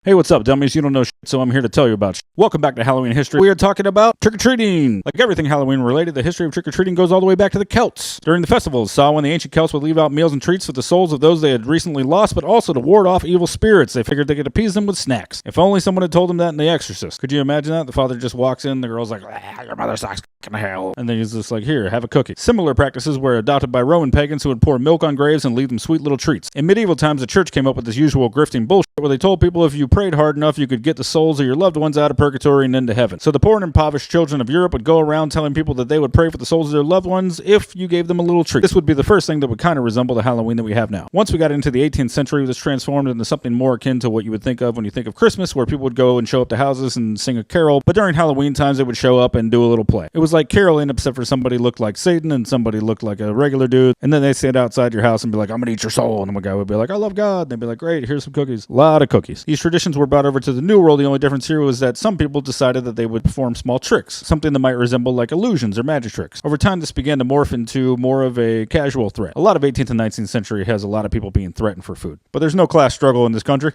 Hey, what's up, dummies? You don't know shit, so I'm here to tell you about shit. Welcome back to Halloween history. We are talking about trick-or-treating. Like everything Halloween related, the history of trick-or-treating goes all the way back to the Celts. During the festivals, saw when the ancient Celts would leave out meals and treats for the souls of those they had recently lost, but also to ward off evil spirits. They figured they could appease them with snacks. If only someone had told them that in The Exorcist. Could you imagine that? The father just walks in, the girl's like, your mother sucks in hell. And then he's just like, here, have a cookie. Similar practices were adopted by Roman pagans who would pour milk on graves and leave them sweet little treats. In medieval times, the church came up with this usual grifting bullshit where they told people if you prayed hard enough, you could get the souls of your loved ones out of purgatory and into heaven. So the poor and impoverished children of Europe would go around telling people that they would pray for the souls of their loved ones if you gave them a little treat. This would be the first thing that would kind of resemble the Halloween that we have now. Once we got into the 18th century, this transformed into something more akin to what you would think of when you think of Christmas, where people would go and show up to houses and sing a carol, but during Halloween times they would show up and do a little play. It was like caroling, except for somebody looked like Satan and somebody looked like a regular dude, and then they stand outside your house and be like, I'm gonna eat your soul, and one guy would be like, I love God, and they'd be like, great, here's some cookies. A lot of cookies. These traditions were brought over to the New World. The only difference here was that some people decided that they would perform small tricks, something that might resemble like illusions or magic tricks. Over time, this began to morph into more of a casual threat. A lot of 18th and 19th century has a lot of people being threatened for food. But there's no class struggle in this country.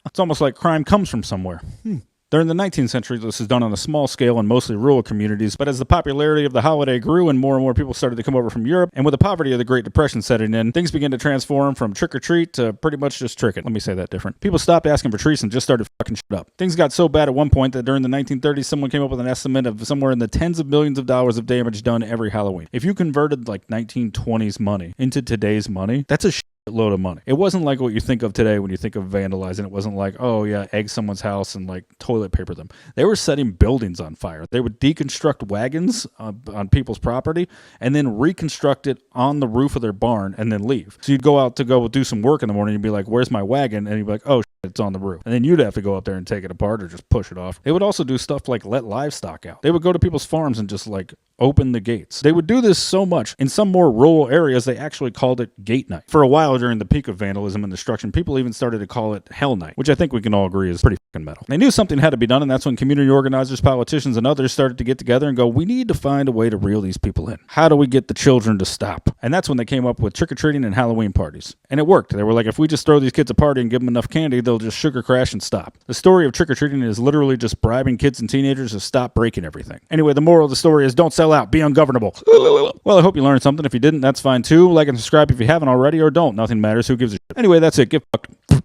It's almost like crime comes from somewhere. During the 19th century, this was done on a small scale in mostly rural communities, but as the popularity of the holiday grew and more people started to come over from Europe, and with the poverty of the Great Depression setting in, things began to transform from trick-or-treat to pretty much just trick it. Let me say that different. People stopped asking for treats and just started fucking shit up. Things got so bad at one point that during the 1930s, someone came up with an estimate of somewhere in the tens of millions of dollars of damage done every Halloween. If you converted like 1920s money into today's money, that's a load of money. It wasn't like what you think of today when you think of vandalizing. It wasn't like, oh yeah, egg someone's house and like toilet paper them. They were setting buildings on fire. They would deconstruct wagons on people's property and then reconstruct it on the roof of their barn and then leave. So you'd go out to go do some work in the morning and you'd be like, where's my wagon? And you'd be like, oh, it's on the roof. And then you'd have to go up there and take it apart or just push it off. They would also do stuff like let livestock out. They would go to people's farms and just like open the gates. They would do this so much. In some more rural areas, they actually called it gate night. For a while during the peak of vandalism and destruction, people even started to call it hell night, which I think we can all agree is pretty fucking metal. They knew something had to be done, and that's when community organizers, politicians, and others started to get together and go, we need to find a way to reel these people in. How do we get the children to stop? And that's when they came up with trick-or-treating and Halloween parties. And it worked. They were like, if we just throw these kids a party and give them enough candy, they'll just sugar crash and stop. The story of trick-or-treating is literally just bribing kids and teenagers to stop breaking everything. Anyway, the moral of the story is don't sell out, be ungovernable. Well, I hope you learned something. If you didn't, that's fine too. Like and subscribe if you haven't already, or don't. Nothing matters. Who gives a shit? Anyway, that's it. Get fucked.